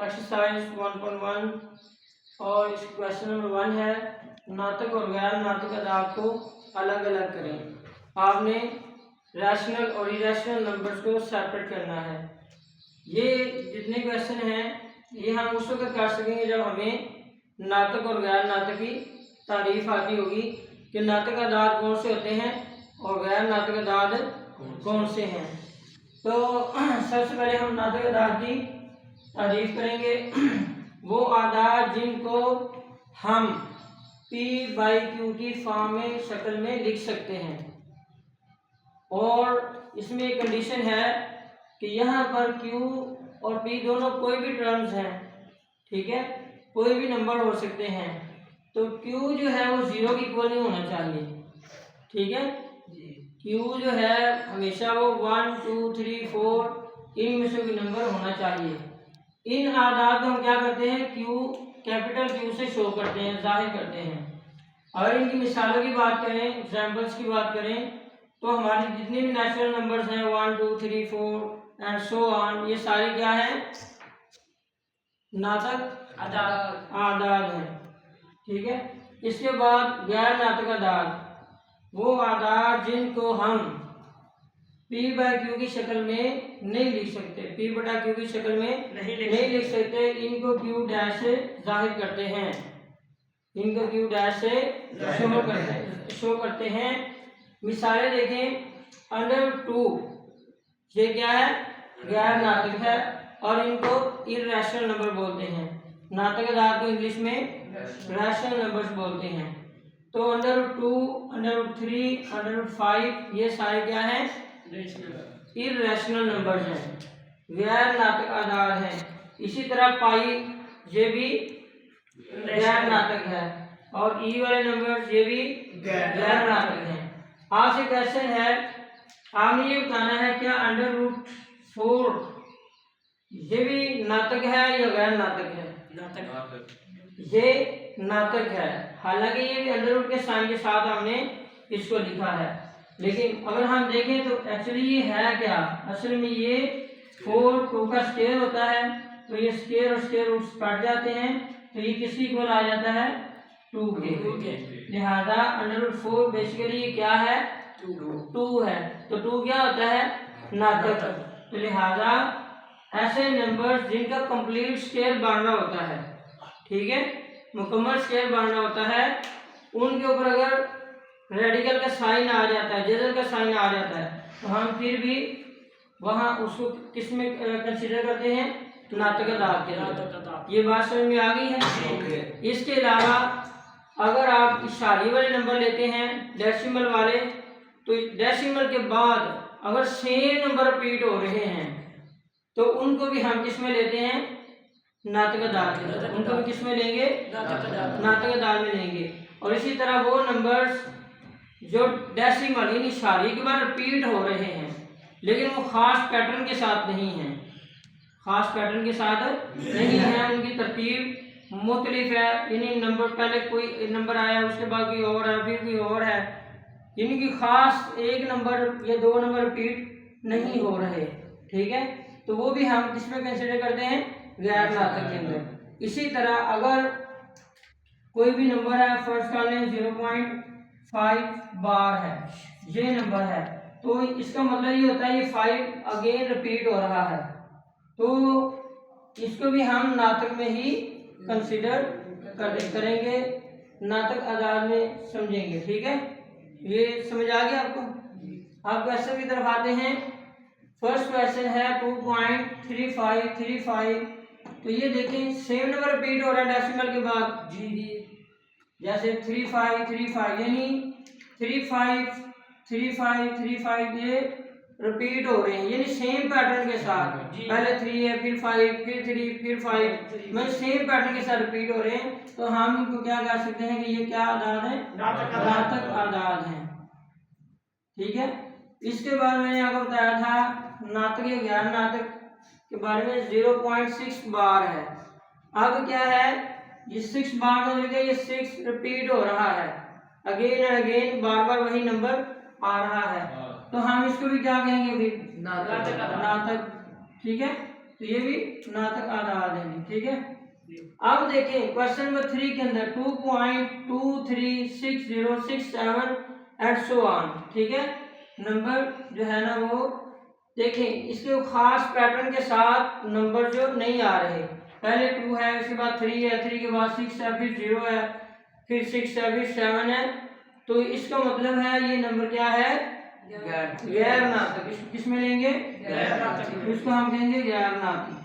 Exercise 1.1 और इस question number 1 है नाटक और गैर नाटक अदाद को अलग अलग करें। आपने रैशनल और इरेशनल नंबर्स को सेपरेट करना है। ये जितने क्वेश्चन हैं ये हम उस वक्त कर सकेंगे जब हमें नाटक और गैर नाटक की तारीफ आती होगी कि नाटक अदाद कौन से होते हैं और गैर नाटक अदाद कौन से हैं। तो सबसे पहले हम नाटक अदाद की तारीफ करेंगे। वो आदाद जिनको हम P/Q की फॉर्म में शक्ल में लिख सकते हैं और इसमें एक कंडीशन है कि यहाँ पर Q और P दोनों कोई भी टर्म्स हैं, ठीक है, कोई भी नंबर हो सकते हैं। तो Q जो है वो 0 की इक्वल नहीं होना चाहिए, ठीक है। Q जो है हमेशा वो 1 2 3 4 इन में से कोई नंबर होना चाहिए। इन आदाद को हम क्या करते हैं Q कैपिटल Q से शो करते हैं, जाहिर करते हैं। अगर इनकी मिसालों की बात करें, एग्जाम्पल्स की बात करें, तो हमारे जितने भी नेचुरल नंबर्स हैं 1 2 3 4 एंड सो ऑन, ये सारे क्या हैं, नाटक आदाद हैं, ठीक है। इसके बाद गैर नाटक आदाद, वो आदाद जिनको हम P/Q की शक्ल में नहीं लिख सकते, P/Q की शक्ल में नहीं लिख सकते, इनको Q डैश से जाहिर करते हैं, इनको Q डैश से शो करते हैं। मिसालें देखें, √2 ये क्या है, गैर नाटक है और इनको इर्रेशनल नंबर बोलते हैं। नाटक अदाद को इंग्लिश में रैशनल नंबर्स बोलते हैं। तो √2 √3 √5 ये सारे क्या हैं, इर्रेशनल नंबर्स हैं, गैर नाटक आदाद हैं। इसी तरह पाई ये भी गैर नाटक है और ई वाले नंबर्स ये भी गैर नाटक हैं। आपसे क्वेश्चन है, आपने ये बताना है क्या √4 ये भी नाटक है या गैर नाटक है। ये नाटक है, हालांकि ये भी अंडर रूट के साइन के साथ हमने इसको लिखा है, लेकिन अगर हम देखें तो एक्चुअली ये है क्या, असल में ये 4 2 का स्क्वायर होता है, तो ये स्क्वायर और स्क्वायर रूट्स कट जाते हैं, तो ये किसकी इक्वल आ जाता है, 2 के। लिहाजा √4 बेसिकली ये क्या है, 2 है। तो 2 क्या होता है, नाटक। तो लिहाजा ऐसे नंबर्स जिनका कंप्लीट स्क्वायर बांधना होता है, ठीक है, मुकम्मल स्क्वायर बांधना होता है, उनके ऊपर अगर रेडिकल का साइन आ जाता है, जजर का साइन आ जाता है, तो हम फिर भी वहाँ उसको किस में कंसीडर करते हैं, नाटक अदाद के अंदर। ये बात समझ में आ गई है। इसके अलावा अगर आप इशारे वाले नंबर लेते हैं, डेसिमल वाले, तो डेसिमल के बाद अगर सेम नंबर रिपीट हो रहे हैं तो उनको भी हम किस में लेते हैं, नाटक अदाद में, उनको भी किस में लेंगे, नाटक अदाद में लेंगे। और इसी तरह वो नंबर्स जो डेसिमल यानी इशारे के बाद रिपीट हो रहे हैं लेकिन वो खास पैटर्न के साथ नहीं है, खास पैटर्न के साथ नहीं है, उनकी तरतीब मुख्तलिफ है, यानी नंबर पहले कोई नंबर आया उसके बाद कोई और है फिर कोई और है, यानी कि खास एक नंबर या 2 नंबर रिपीट नहीं हो रहे, ठीक है। तो वो भी हम किसमें कंसिडर करते हैं, गैर नाटक के अंदर। इसी तरह अगर कोई भी नंबर है, फर्स्ट कर लें 0.5 बार है, ये नंबर है, तो इसका मतलब ये होता है ये 5 अगेन रिपीट हो रहा है, तो इसको भी हम नाटक में ही कंसिडर करेंगे, नाटक आदाद में समझेंगे, ठीक है। ये समझ आ गया आपको। आप क्वेश्चन की तरफ आते हैं। फर्स्ट क्वेश्चन है 2.3535, तो ये देखें सेम नंबर रिपीट हो रहा है डेसिमल के बाद, जैसे 3535 यानी 353535 ये रिपीट हो रहे हैं, यानी सेम पैटर्न के साथ, पहले 3 है फिर 5 फिर 3 फिर 5, मतलब सेम पैटर्न के साथ रिपीट हो रहे हैं, तो हम इनको क्या कह सकते हैं कि ये क्या आदाद है, नाटक आदाद है, ठीक है। इसके बाद मैंने आपको बताया था नाटक या गैर नाटक के बारे में 0.6 बार है। अब क्या है, ये 6 बार का मतलब ये 6 रिपीट हो रहा है, अगेन एंड अगेन बार बार वही नंबर आ रहा है, तो हम इसको भी क्या कहेंगे, फिर नाटक, ठीक है। तो ये भी नातक आदाद है। ठीक है, अब देखें क्वेश्चन नंबर 3 के अंदर 2.236067 एंड सो ऑन। ठीक है, नंबर जो है ना वो देखें, इसके खास पैटर्न के साथ नंबर जो नहीं आ रहे, पहले 2 है, उसके बाद 3 है, 3 के बाद 6 है, फिर 0 है, फिर 6 है, फिर 7 है। तो इसका मतलब है ये नंबर क्या है, गैर नातक। किस में लेंगे, गैर नातक, इसको हम कहेंगे गैर नातक।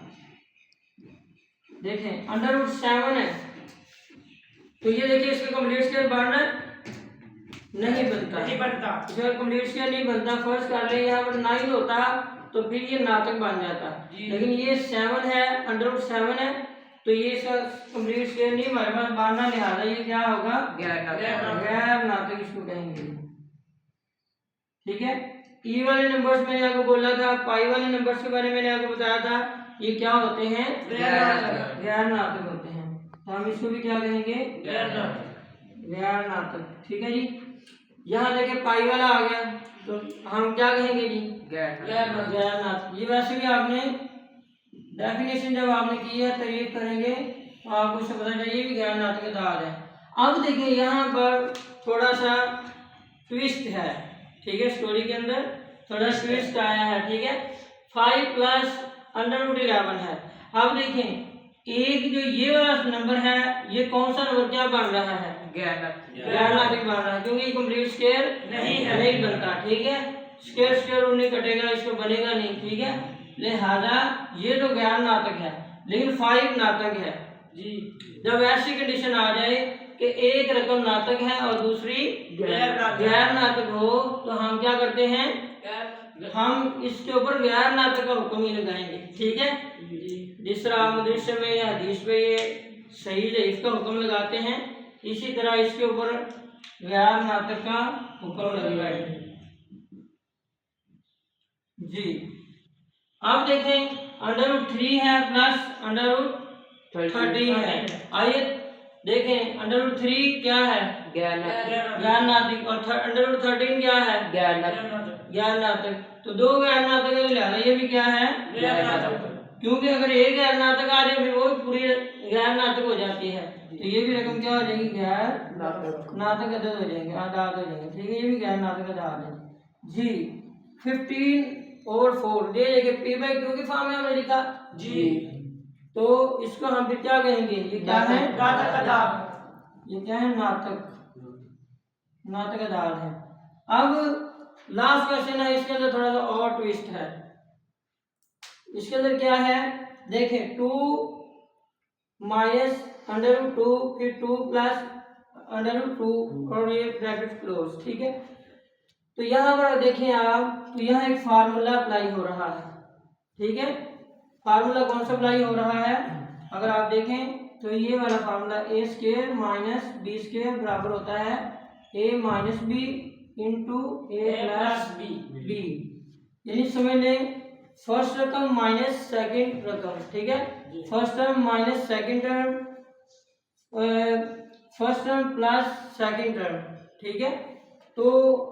देखें √7 है, तो ये देखिए इसका कंप्लीट स्केयर बनना नहीं बनता, इसका कंप्लीट स्केयर नहीं बनता। फर्स्ट कर ले यहाँ पर 9 होता तो फिर ये नातक बन जाता, लेकिन ये 7 है, √7 है, तो ये इसका कंप्लीट स्केयर नहीं हमारे पास बनना, लिहाजा ये क्या होगा, गैर नातक इसको कहेंगे। ठीक है, ई वाले नंबर्स मैंने आपको बोला था, पाई वाले नंबर्स के बारे में मैंने आपको बताया था, ये क्या होते हैं, गैर नातक होते हैं। तो हम इसको भी क्या कहेंगे, गैर नातक। ठीक है जी, यहाँ देखिए पाई वाला आ गया, तो हम क्या कहेंगे जी, गैर नातक। ये वैसे भी आपने डेफिनेशन जब आपने की है तारीफ करेंगे तो आपको इससे पता चलिए भी गैर नातक आदाद है। अब देखिए यहाँ पर थोड़ा सा ट्विस्ट है। ठीक है, स्टोरी के अंदर थोड़ा ट्विस्ट आया है। ठीक है, 5 + √11 है। अब देखें एक जो ये वाला नंबर है, ये कौन सा नंबर क्या बन रहा है, गैर नातक बन रहा है, क्योंकि कंप्लीट स्केयर नहीं बनता। ठीक है, स्केयर नहीं कटेगा, इसको बनेगा नहीं। ठीक है, लिहाजा ये तो गैर नातक है, लेकिन 5 नातक है जी। जब ऐसी कंडीशन आ जाए कि एक रकम नातक है और दूसरी गैर नातक हो, तो हम क्या करते हैं, हम इसके ऊपर गैर नातक का हुक्म ही लगाएंगे। ठीक है, जिस तरह आप मदरसे में या हदीस में ये सही ज़ईफ का हुक्म लगाते हैं, इसी तरह इसके ऊपर गैर नातक का हुक्म लगाएंगे जी। अब देखें √3 है प्लस √13 है। आइए देखें √3 क्या है, गैर नातक, और √13 क्या है, गैर नातक। तो दो गैर नातक है, लिहाजा ये भी क्या है, गैर नातक, क्योंकि अगर एक गैर नातक आ जाए फिर वो पूरी गैर नातक हो जाती है, तो ये भी रकम क्या हो जाएगी, गैर नातक अदद हो जाएंगे, आदाद हो जाएंगे। ठीक है, ये भी गैर नातक आदाद है जी। 15/4 दे देंगे, P/Q की फॉर्म में हमने लिखा जी, तो इसको हम फिर क्या कहेंगे, ये क्या है, नातक आदाद, ये क्या है, नातक आदाद है। अब लास्ट क्वेश्चन है, इसके अंदर थोड़ा सा और ट्विस्ट है। इसके अंदर क्या है, देखें 2 - √2 फिर 2 + √2 और ये ब्रैकेट क्लोज। ठीक है, तो यहाँ पर देखें आप, तो यहाँ एक फार्मूला अप्लाई हो रहा है। ठीक है, फार्मूला कौन सा अप्लाई हो रहा है, अगर आप देखें तो ये वाला फार्मूला a² - b² बराबर होता है a - b × a + b। यानी समझ लें फर्स्ट रकम माइनस सेकंड रकम। ठीक है, first term minus second term, first term plus second term. ठीक है, तो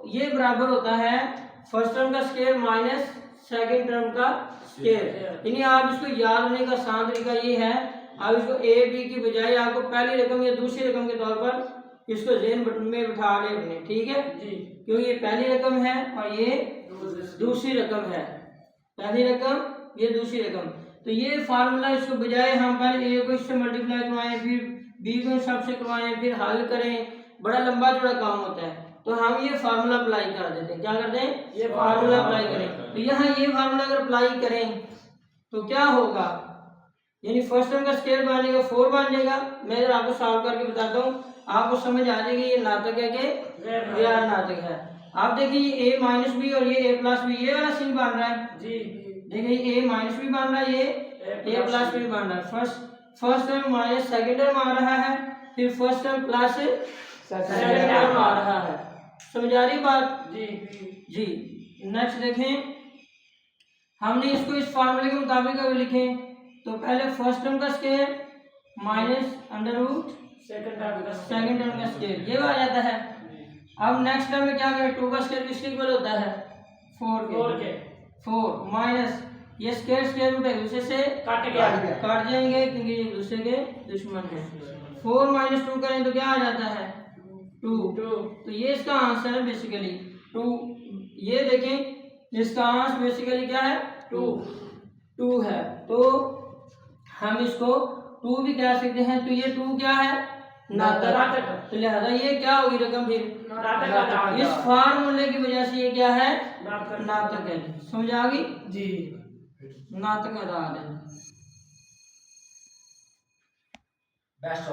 ये बराबर होता है फर्स्ट टर्म का स्क्वायर माइनस सेकंड टर्म का स्क्वायर। यानी आप इसको याद करने का आसान तरीका ये है, आप इसको a b की बजाय आपको पहली रकम या दूसरी रकम के तौर पर इसको ज़हन में बिठा ले अपने। ठीक है जी, क्योंकि ये पहली रकम है और ये दूसरी रकम है, पहली रकम ये दूसरी रकम। तो ये फार्मूला इसको बजाय हम पहले a को इससे मल्टीप्लाई करवाएं, फिर b को सबसे करवाएं, फिर हल करें, बड़ा लंबा चौड़ा काम होता है, तो हम ये फार्मूला अप्लाई कर देते हैं। क्या करते हैं, ये फार्मूला अप्लाई करें। तो यहाँ ये फार्मूला अगर अप्लाई करें तो क्या होगा, यानी फर्स्ट टर्म का स्क्वायर बनेगा 4 बन जाएगा। मैं अगर आपको सॉल्व करके बताता हूँ, आपको समझ आ जाएगी ये नातक है कि गैर नातक है। आप देखिए ये a - b और ये a + b, ये वाला सीन बन रहा है जी। देखिए ये a - b बन रहा है, ये a + b बन रहा है। First term minus second term आ रहा है, फिर first term plus second term आ रहा है। समझ आ रही बात जी जी। नेक्स्ट देखें, हमने इसको इस फार्मूले के मुताबिक अगर लिखें तो पहले फर्स्ट टर्म का स्क्वायर माइनस √ सेकंड टर्म का स्क्वायर, ये आ जाता है। अब नेक्स्ट टर्म में क्या करें, 2 का स्क्वायर किसके इक्वल होता है, 4 के। 4 माइनस ये स्क्वायर रूट एक दूसरे से काट गया। काट जाएंगे क्योंकि एक दूसरे के दुश्मन है। 4 माइनस 2 करें तो क्या आ जाता है 2। तो ये इसका आंसर है बेसिकली 2। ये देखें इसका आंसर बेसिकली क्या है 2 है। तो हम इसको 2 भी कह सकते हैं। तो ये 2 क्या है नाटक। तो लिहाजा ये क्या होगी रकम फिर नाटक। इस फार्मूले की वजह से ये क्या है नाटक है। समझ आ गई जी। नाटक अदा है। बेस्ट